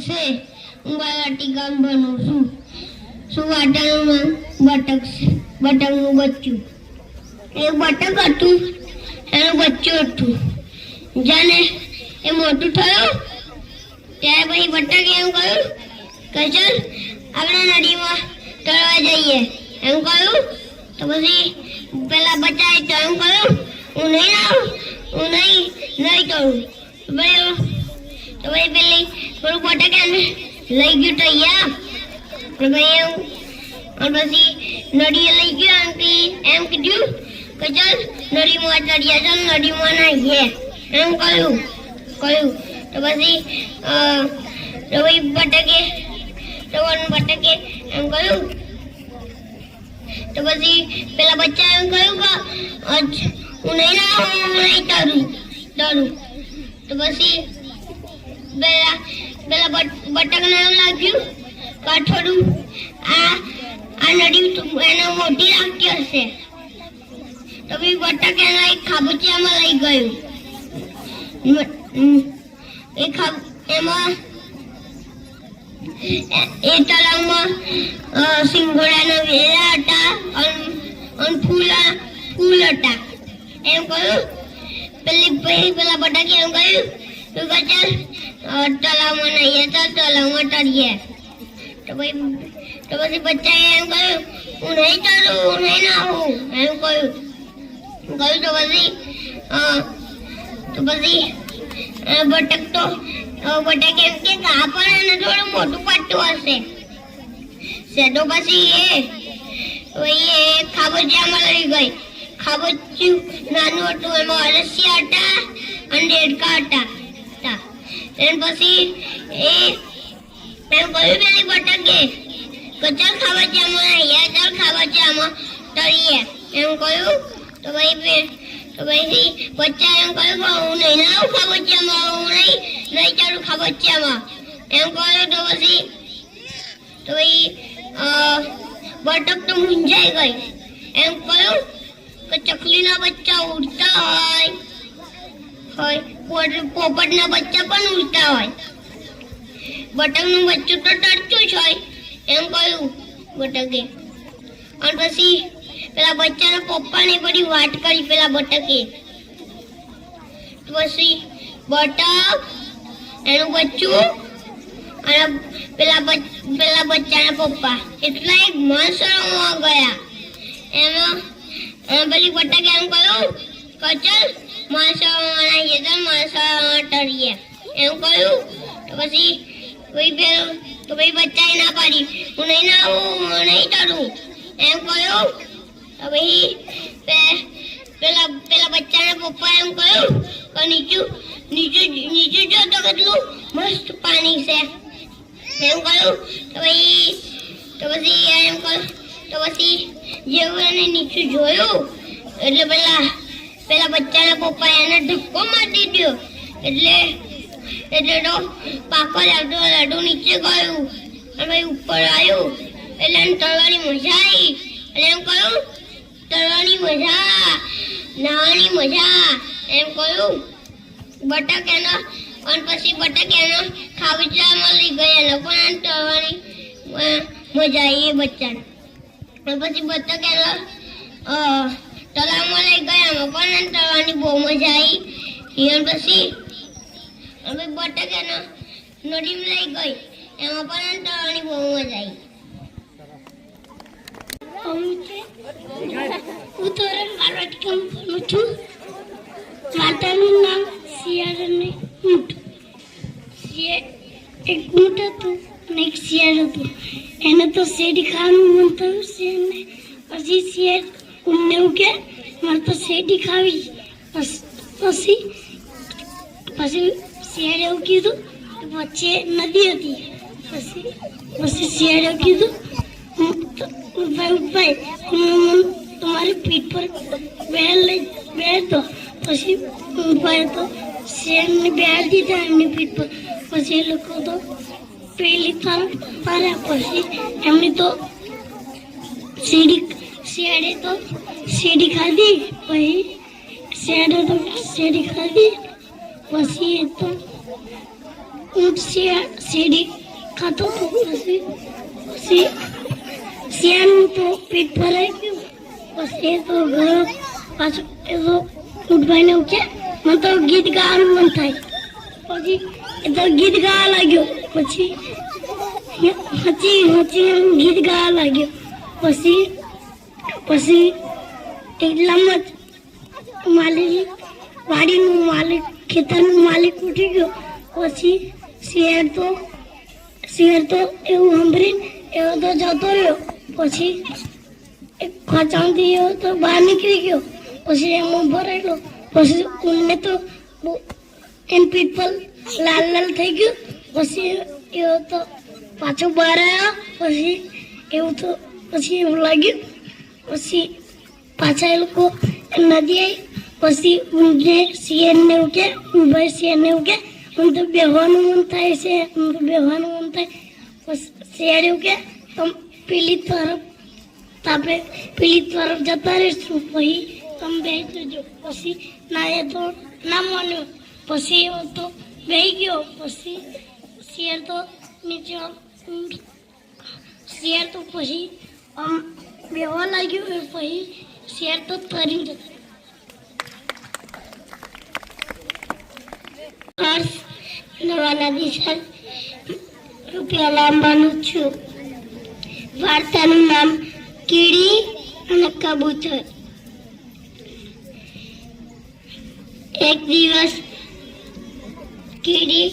દિવસે હું વાટિકા બનું છું. શું વાટાનું બટક છે, બટકનું બચ્ચું. એ બટક હતું, એનું બચ્ચું હતું. જાને એ મોટું થયું ત્યારે પછી બટકે એમ કહ્યું કે ચાલ આપણે નદીમાં તળવા જઈએ એમ કહ્યું. તો પછી પેલા બચ્ચાએ તો એમ કહ્યું હું નહીં આવું, હું નહીં કરું. તો ભાઈ પેલી થોડું બટક એને લઈ ગયું તૈયાર. ભાઈ એવું પછી નદીએ લઈ ગયો એમ કીધું કે ચાલ નદીમાં તળિયા, ચાલ નદીમાં નાહીએ એમ કહ્યું. તો પછી બટકે એમ કહ્યું. તો પછી પેલા બચ્ચા એમ કહ્યું કે હું નહીં તરું. તો પછી પેલા બટકને એમ લાગ્યું કે થોડું આ નદી એને મોટી લાગતી હશે. તો પછી બટક એને ખાબોચિયામાં લઈ ગયું. એમાં એ તળાવમાં સિંગોડાના વેલા હતા અને ફૂલ હતા એમ કહ્યું. પેલા બટકે એમ કહ્યું તું ચાલ તળાવમાં નહીએ, ચાલ તળાવમાં તળીએ. તો પછી બચ્ચાએ એમ કહ્યું હું નહીં તળું, હું નહીં નાહું એમ કહ્યું. તો પછી બટક એમ કે આ પણ એને થોડું મોટું પડતું હશે. તો પછી એ ખાબોચિયામાં લઈ ગઈ. ખાબોચિયું નાનું હતું, એમાં અળસિયા હતા અને દેડકા હતા. પછી એમ કહ્યું પેલી બટકે કે ચાલ ખાબોચિયામાં તળીએ એમ કહ્યું. તો પછી બચ્ચા એમ કહ્યું કે હું નહીં આવું ખાબોચિયામાં, હું નહીં ચાલું ખાબોચિયામાં એમ કહ્યું. તો પછી બટક તો મૂંઝાઈ ગઈ. એમ કહ્યું કે ચકલીના બચ્ચા ઉડતા હોય, પોપટના બચ્ચા પણ ઉડતા હોય, બટકનું બચ્ચું તો તરતું જ હોય એમ કહ્યું બટકે. અને પછી પેલા બચ્ચાના પપ્પાને બધી વાત કરી પેલા બટકે. પછી બટક, એનું બચ્ચું અને પેલા બચ્ચાના પપ્પા એટલા એક માણસોમાં ગયા. એમાં પેલી બટકે એમ કહ્યું કે ચાલ માણસોમાં નાહીએ, ચાલ માણસોમાં તળીએ એમ કહ્યું. તો પછી બચ્ચાએ ના પાડી, હું નહીં નાહું, હું નહીં તળું એમ કહ્યું. તો પછી પેલા બચ્ચાના પપ્પા એમ કહ્યું કે નીચું જો તો કેટલું મસ્ત પાણી છે એમ કહ્યું. તો પછી જેવું એને નીચું જોયું એટલે પેલા બચ્ચાના પપ્પા એને ધક્કો મારી દીધો. એટલે તો પાકો લાડુ નીચે ગયું અને ઉપર આવ્યું. એટલે એને તળવાની મજા આવી. એટલે એમ કહ્યું તળવાની મજા, નાહવાની મજા એમ કહ્યું બટક એનો. અને પછી બટક એનો ખાબોચિયામાં લઈ ગયા. લોકો તળવાની મજા આવી એ બચ્ચાને. પછી બટક એનો તળાવમાં લઈ ગયા, એમાં પણ તળવાની બહુ મજા આવી. પછી બટક એનો નદીમાં લઈ ગઈ, એમાં પણ તળવાની બહુ મજા આવી. હું ધોરણ 12 ભણું છું. માતાનું નામ શિયાળ અને ઊંટ. એક ઊંટ હતું અને એક શિયાળ હતું. એને તો શેરડી ખાવાનું મન થયું છે ને પછી શિયાળ ઊંટને એવું કે મારે તો શેરડી ખાવી. પછી શિયાળે એવું કીધું. વચ્ચે નદી હતી. પછી શિયાળે કીધું ભાઈ તમારી પીઠ પર બેર દો. પછી ભાઈ તો શેરને બેર દીધા એમની પીઠ પર. પછી એ લોકો તો પેલી તરફ ફર્યા. પછી એમની તો શિયાળે તો શેરડી ખાધી. પછી શિયાળે તો શેરડી ખાધી. પછી એ તો ઊંટ સીડી ખાતો તો પછી શિયાળનું તો પેટ ભરાઈ ગયું. પછી એ તો ઘર પાછું એ તો ઊંટભાઈને એવું કે મને તો ગીત ગાવાનું મન થાય. પછી એ તો ગીત ગાવા લાગ્યો. પછી ગીત ગાવા લાગ્યો. પછી એટલામાં જ વાડીનું માલિક ખેતરનું માલિક ઉઠી ગયો. પછી શિયાળ તો એવું સાંભળીને એવો તો જતો રહ્યો. પછી એક ખચાણથી એવો તો બહાર નીકળી ગયો. પછી એમ ઉભો રહેલો. પછી ઊંટને તો એમ પીઠ પર લાલ થઈ ગયું. પછી એવો તો પાછો બહાર આવ્યો. પછી એવું લાગ્યું. પછી પાછા એ લોકો નદી આવી. પછી ઊંટને શિયાળને એવું કે ભાઈ શિયાળને એવું કે મને તો બેહવાનું મન થાય છે. પછી શિયાળ એવું કે તમે પેલી તરફ જતા રહેશું. પછી તમે બેસી જજો. પછી ના એ તો ના માન્યો. પછી એવો તો બેસી ગયો. પછી શિયાળ તો નીચે શિયાળ તો પછી બેહવા લાગ્યું. પછી શિયાળ તો તરી જતો. નવા દિશા રૂપિયા લાંબાનું છું. વાર્તાનું નામ કીડી અને કબૂતર. એક દિવસ કીડી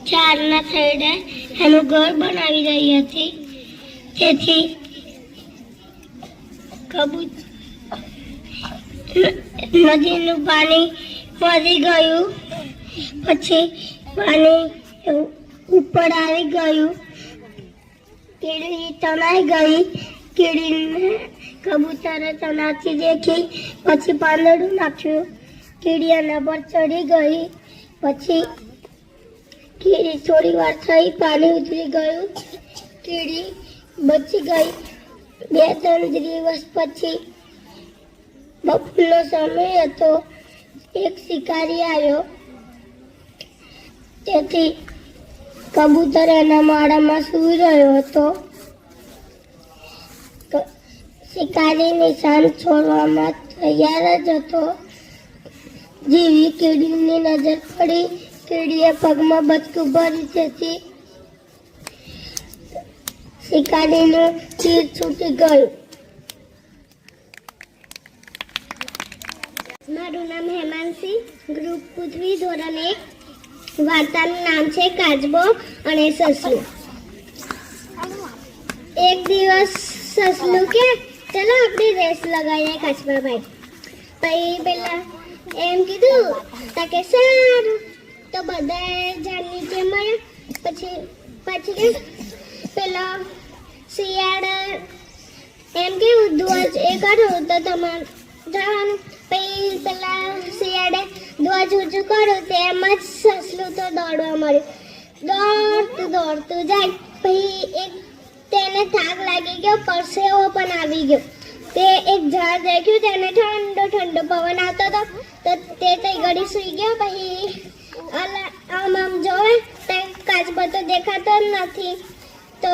ઝાડના થડે એનું ઘર બનાવી રહી હતી. તેથી નદીનું પાણી વધી ગયું. પછી પાણી ઉપર આવી ગયું. કીડી તણાઈ ગઈ. કીડીને કબૂતરે તણાતી દેખી. પછી પાંદડું નાખ્યું. કીડી એના પર ચડી ગઈ. પછી કીડી થોડી વાર થઈ પાણી ઉતરી ગયું. કીડી બચી ગઈ. 2-3 દિવસ પછી બપોરનો સમય હતો. એક શિકારી આવ્યો. તેથી કબૂતર એના માળામાં સૂઈ રહ્યો હતો. શિકારી નિશાન છોડવામાં તૈયાર જ હતો. જેવી કીડીની નજર પડી, કીડીએ પગમાં બચકું ભરી. તેથી શિકારીનું તીર છૂટી ગયું. મારું નામ હેમાંશી, ગ્રુપ પૃથ્વી, ધોરણ 1. વાર્તાનું નામ છે કાચબો અને સસલું. એક દિવસ સસલું કે ચલો આપણે રેસ લગાવીએ કાચબાભાઈ. પછી પેલા એમ કીધું કે સારું. તો બધા ઝાડ નીચે મળ્યા. પછી પેલા શિયાળ એમ કેવું ધ્વજ એ કાઢો તો તમારે જવાનું. પછી પેલા શિયાળે ધ્વજ ઊંચું કર્યું. તેમ જ સસલું તો દોડવા મળ્યું. દોડતું જાય. પછી તેને થાક લાગી ગયો. પરસેવો પણ આવી ગયો. તે એક ઝાડ દેખ્યું. તેને ઠંડો પવન આવતો હતો. તો તે ઘડી સૂઈ ગયો. પછી આમ જોવે તો કાચબો તો દેખાતો જ નથી. તો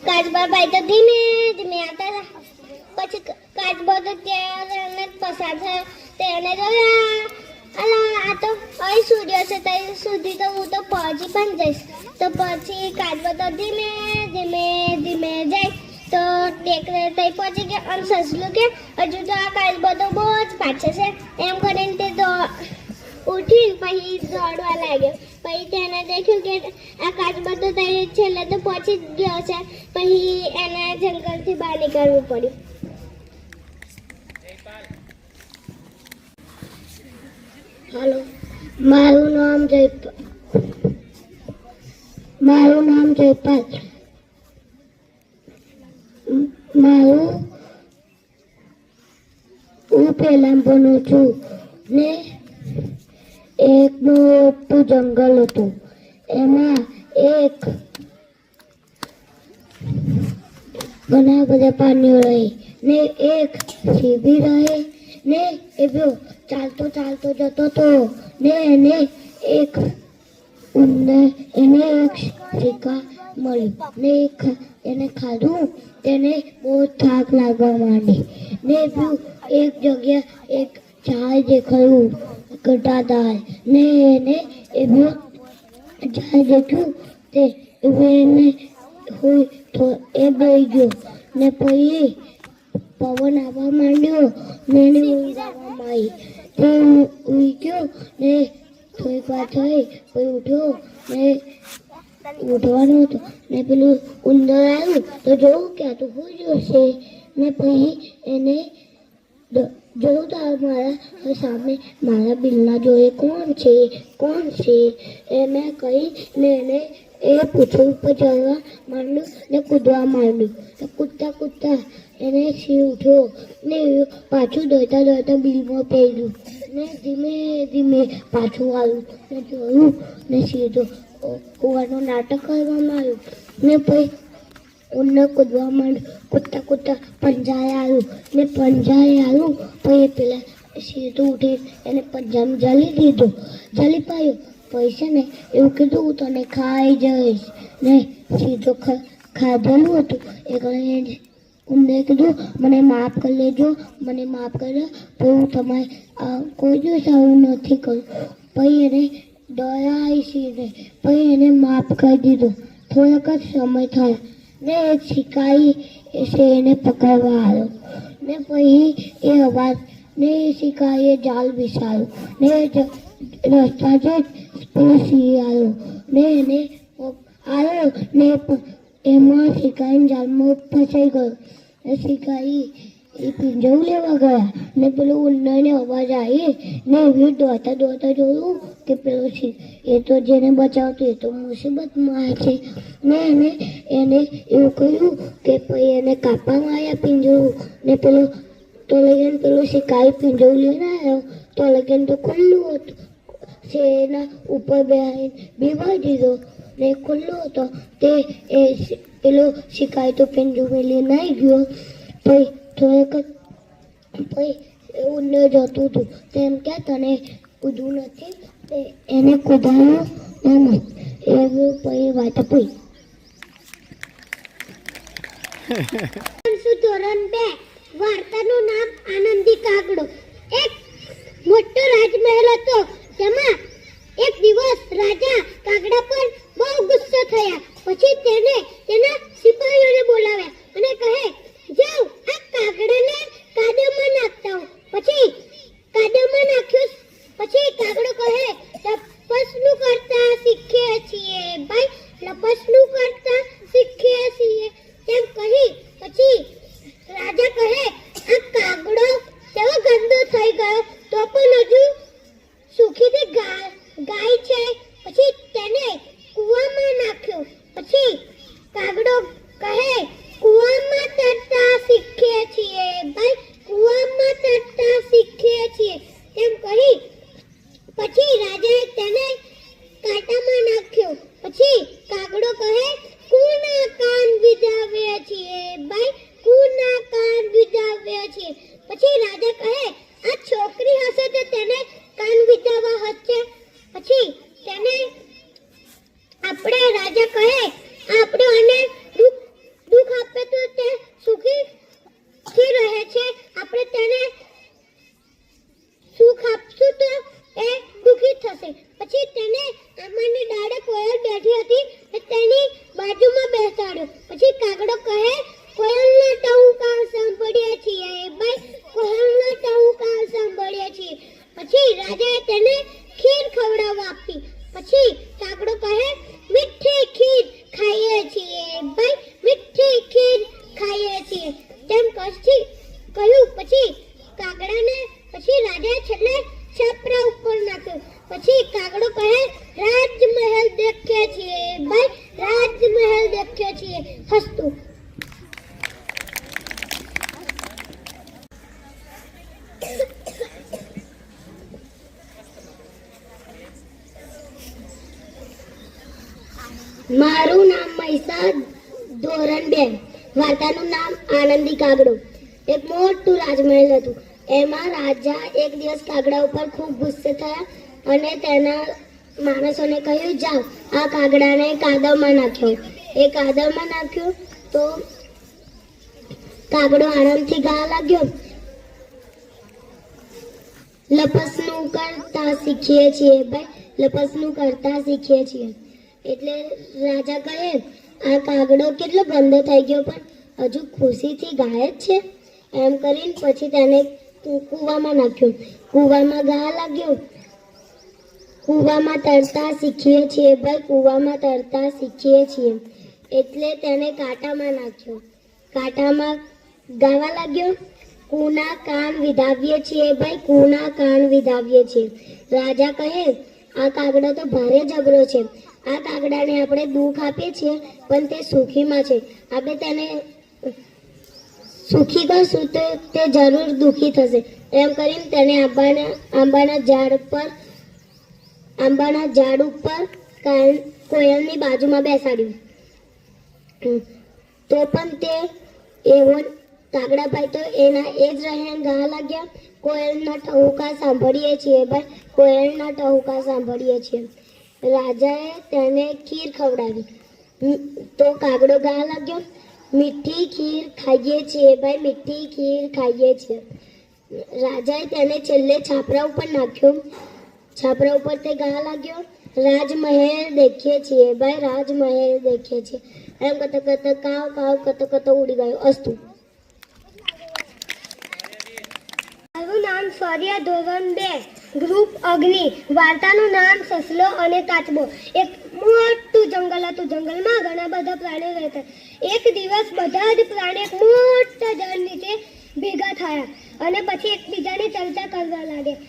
કાચબાભાઈ તો ધીમે ધીમે આવતા હતા. પછી કાચબો તો ત્યાં પસાર થયો. તેને જોયા આ તો અહીં સૂર્ય છે. ત્યાં સુધી તો હું તો પહોંચી પણ જઈશ. તો પછી કાચબો તો ધીમે ધીમે જાય. તો ટેકરે ત્યાં પહોંચી ગયા. અને સસલું કે હજુ તો આ કાચબો તો બહુ જ પાછળ છે એમ કરીને તે ઉઠી પછી દોડવા લાગ્યો. પછી તેને દેખ્યું કે આ કાચબો તો ત્યાં છેલ્લે તો પહોંચી જ ગયો છે. પછી એને જંગલથી બહાર નીકળવું પડ્યું. હેલો, મારું નામ જયપાલ. હું પહેલા ભણું છું ને એક મોટું જંગલ હતું. એમાં એક ઘણા બધા પ્રાણીઓ રહે ને એક સીધી રહે ને એ ચાલતો ચાલતો જતો તો ને એને એક શિકાર મળ્યું ને એને ખાધું. તેને બહુ થાક લાગવા માંડી ને એક જગ્યા એક ઝાડ દેખાયું ઘટાદાર ને એને એવું ઝાડ દેખ્યું તે એને એ બેસી ગયો ને પછી પવન આવવા માંડ્યો ને એને ઊંઘવામાં આવી. તે ઊંઘી ગયો ને થોડીક વાર થઈ પછી ઉઠ્યો ને ઉઠવાનું હતું ને પેલું ઉંદર આવ્યું તો જોવું કે આ તો હોઈ જશે ને પછી એને જોયું તો મારા સામે મારા બિલના જોડે કોણ છે એને કહી ને એને એ પૂછવું ઉપર ચડવા માંડ્યું ને કૂદવા માંડ્યું. કૂદતા એને સિંહ ઉઠ્યો ને પાછું દોડતા બિલમાં પહેર્યું ને ધીમે ધીમે પાછું આવ્યું ને જોયું ને સીધો કૂવાનું નાટક કરવામાં આવ્યું ને પછી ઉંદર કૂદવા માંડ્યું. કૂદતા પંજાએ આવ્યું પછી પેલા સીધો ઉઠી એને પંજામાં જલી પાયો. પૈસા ને એવું કીધું હું તને ખાઈ જઈશ ને સીધો ખાધેલું હતું. એ ઉંદરે કીધું મને માફ કરી લેજો, મને માફ કરી દો, તો હું તમારે કોઈ દિવસ આવું નથી કર્યું. પછી એને ડરાવીને પછી એને માફ કરી દીધો. થોડોક જ સમય થયો ને એક શિકારી એને પકડવા આવ્યો ને પછી એ અવાજ ને શિકારીએ જાળ બિછાવ્યું ને રસ્તા જ સિંહ આવ્યો ને એને આવ્યો ને એમાં શિકારી જાળમાં ફસાઈ ગયો. શિકારી એ પિંજરું લેવા ગયા ને પેલું ઉંદરને અવાજ આવી ને એવી દોડતા જોયું કે પેલો એ તો જેને બચાવતો એ તો મુસીબતમાં છે ને એને એવું કહ્યું કે પછી એને કાપવામાં આવ્યા પિંજરું ને પેલો શિકારી પિંજરું લઈને આવ્યો તો લગન તો ખુલ્લું હતું. એના ઉપર બેસી દીધો ને ખુલ્લો હતો તે પેલો શિકારી તો પિંજરું લઈને આવી ગયો. પછી થોડેક પછી ઉંદર જતું હતું તેમ કે તને કૂદવું નથી તે એને કૂદાયું એમ એવું પછી વાત પડી. ધોરણ 2 વાર્તાનું નામ આનંદી કાગડો. એક મોટો રાજમહેલ હતો. તેમાં એક દિવસ રાજા કાગડા પર બહુ ગુસ્સો થયા. પછી તેને તેના સિપાહીઓને બોલાવ્યા અને કહે જાઓ આ કાગડાને કાદવમાં નાખતા હો. પછી કાદવમાં નાખ્યો. પછી કાગડો કહે લપસણું કરતા શીખીએ છીએ ભાઈ, લપસણું કરતા શીખીએ છીએ તેમ કહી. પછી રાજા કહે આ કાગડો કેવો ગંદો થઈ ગયો તો પણ હજુ સુખીથી ગાય છે. પછી તેને કૂવામાં નાખ્યો. પછી કાગડો કહે કૂવામાં તરતા શીખીએ છીએ ભાઈ, કૂવામાં તરતા શીખીએ છીએ તેમ કહી. પછી રાજાએ તેને કાંટામાં નાખ્યો. પછી કાગડો કહે કુના કાન વિધાવ્યા છીએ ભાઈ, કુના કાન વિધાવ્યા છીએ. પછી રાજા કહે આ છોકરી હશે તો તેને કાન વિધાવા હશે. પછી તેને આપણે રાજા કહે આપણે અને દુઃખ આપે તો તે સુખી રહે છે, આપણે તેને સુખ આપશું તો એ દુઃખી થશે. પછી તેને આંબાની ડાળે કોયલ બેઠી હતી તેની બાજુમાં બેસાડ્યો. પછી કાગડો કહે કોયલના ટહુકાર સાંભળ્યા છીએ ભાઈ, કોયલના ટહુકાર સાંભળ્યા છીએ. પછી રાજાએ તેને ખીર ખવડાવવા આપી. પછી કાગડો કહે મીઠી ખીર ખાઈએ છીએ ભાઈ, મીઠી ખીર ખાઈએ છીએ તેમ કહ્યું. પછી કાગડાને પછી રાજાએ છેલ્લે છાપરા ઉપર નાખ્યો. પછી કાગડો કહે રાજમહેલ દેખ્યા છીએ ભાઈ, રાજમહેલ દેખ્યા છીએ હસતું. મારું નામ મૈસા, ધોરણ 2. વાર્તાનું નામ આનંદી કાગડો. એક મોટું રાજમહેલ હતું. એમાં રાજા એક દિવસ કાગડા ઉપર ખૂબ ગુસ્સે થયા અને તેના માણસોને કહ્યું, જાઓ આ કાગડાને કાદવમાં નાખ્યો. એ કાદવમાં નાખ્યો તો કાગડો આરામથી ગાવા લાગ્યો. લપસણું કરતા શીખીએ છીએ ભાઈ, લપસણું કરતા શીખીએ છીએ. એટલે રાજા કહે, આ કાગડો કેટલો ગંદો થઈ ગયો પણ હજુ ખુશીથી ગાય જ છે. એમ કરીને પછી તેને કૂવામાં નાખ્યો. કૂવામાં ગાવા લાગ્યો. કૂવામાં તરતા શીખીએ છીએ ભાઈ, કૂવામાં તરતા શીખીએ છીએ. એટલે તેને કાંટામાં નાખ્યો. કાંટામાં ગાવા લાગ્યો. કૂના કાન વિધાવીએ છીએ ભાઈ, કૂના કાન વિધાવીએ છીએ. રાજા કહે, આ કાગડો તો ભારે જબરો છે. આ કાગડાને આપણે દુઃખ આપીએ છીએ પણ તે સુખીમાં છે. આપણે તેને સુખી કરશું તો તે જરૂર દુઃખી થશે. એમ કરીને તેને આંબાના ઝાડ ઉપર કોયલની બાજુમાં બેસાડ્યું. તો પણ તે એવો કાગડાભાઈ તો એના એ જ રહેણ ગાવા લાગ્યા. કોયલના ટહુકા સાંભળીએ છીએ ભાઈ, કોયલના ટહુકા સાંભળીએ છીએ. રાજાએ તેને ખીર ખવડાવી. તો કાગડો ગાવા લાગ્યો, મીઠી ખીર ખાઈએ છીએ ભાઈ, મીઠી ખીર ખાઈએ છીએ. રાજાએ તેને છેલ્લે છાપરા ઉપર નાખ્યો. છાપરા ઉપર તે ગાવા લાગ્યો, રાજમહેલ દેખીએ છીએ ભાઈ, રાજમહેલ દેખીએ છીએ. એમ કતો કતો કાવ કાવ કતો કતો ઉડી ગયો. અસ્તુ. મારું નામ સૌર્ય, ધોરણ 2, ગ્રુપ અગ્નિ. વાર્તાનું નામ સસલો અને કાચબો. એક મોટું જંગલ હતું. જંગલમાં ઘણા બધા પ્રાણીઓ રહેતા. એક દિવસ બધા જ પ્રાણીઓ એક મોટા ઝાડ નીચે ભેગા થયા અને પછી એકબીજાની ચર્ચા કરવા લાગ્યા.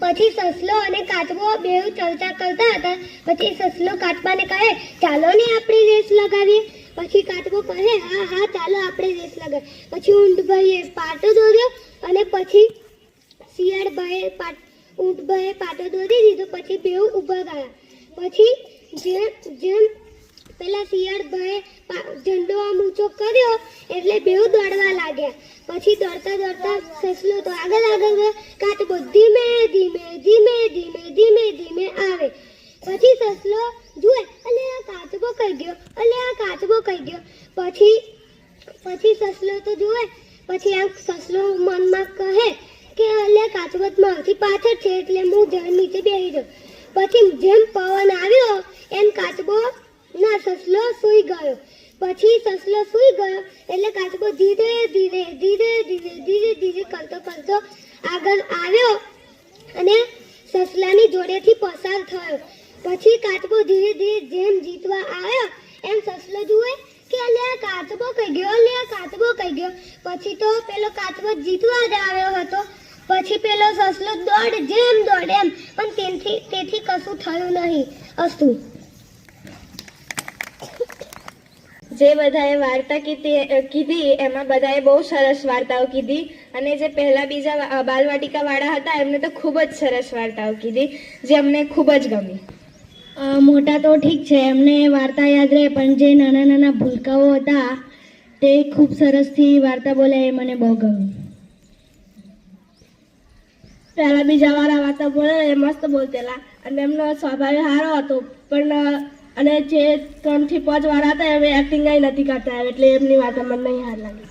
પછી સસલો અને કાચબો બેઉ ચર્ચા કરતા હતા. પછી સસલો કાચબાને કહે, ચાલો ને આપણે રેસ લગાવીએ. પછી કાચબો કહે, હા હા ચાલો આપણે રેસ લગાવીએ. પછી ઊંટભાઈએ પાટો દોર્યો અને પછી શિયાળભાઈએ ઊંટભાઈએ પાટો દોરી દીધો. પછી બેઉ ઊભા ગયા. પછી જેમ પેલા શિયાળભાઈએ ઝંડો આમ ઊંચો કર્યો એટલે બેઉ દોડવા લાગ્યા. પછી દોડતા દોડતા સસલો તો આગળ ગયો, કાચબો ધીમે ધીમે ધીમે ધીમે ધીમે ધીમે આવે. પછી સસલો જુએ, અલે આ કાચબો કઈ ગયો, અલે આ કાચબો કઈ ગયો. પછી સસલો તો જુએ. પછી આમ સસલો મનમાં કહે કે અલે કાચબો મારાથી પાછળ છે એટલે હું ઝાડ નીચે બેસી જાઉં. પછી જેમ પવન આવ્યો એમ કાચબો ના સસલો સૂઈ ગયો. પછી સસલો સૂઈ ગયો એટલે કાચબો ધીરે ધીરે ધીરે ધીરે ધીરે ધીરે કરતો આગળ આવ્યો અને સસલાની જોડેથી પસાર થયો. પછી કાચબો ધીરે ધીરે જેમ જીતવા આવ્યો એમ સસલો જુએ કે અલે આ કાચબો કઈ ગયો, અલે આ કાચબો કઈ ગયો. પછી તો પેલો કાચબો જીતવા જ આવ્યો હતો. પછી પેલો સસલો દોડે જેમ દોડે એમ પણ તેથી કશું થયું નહીં. અસ્તુ. જે બધાએ વાર્તા કીધી એમાં બધાએ બહુ સરસ વાર્તાઓ કીધી અને જે પહેલા બીજા બાલવાટિકા વાળા હતા એમને તો ખૂબ જ સરસ વાર્તાઓ કીધી જે અમને ખૂબ જ ગમી. મોટા તો ઠીક છે, એમને વાર્તા યાદ રહે, પણ જે નાના નાના ભૂલકાઓ હતા તે ખૂબ સરસથી વાર્તા બોલ્યા. એ મને બહુ ગમ્યું. પહેલા બીજા વાળા વાર્તા બોલે એ મસ્ત બોલતેલા અને એમનો સ્વભાવ સારો હતો. પણ અને જે 3 થી 5 વાળા હતા એ એક્ટિંગ નથી કરતા એટલે એમની વાર્તા મને નહીં સારી લાગી.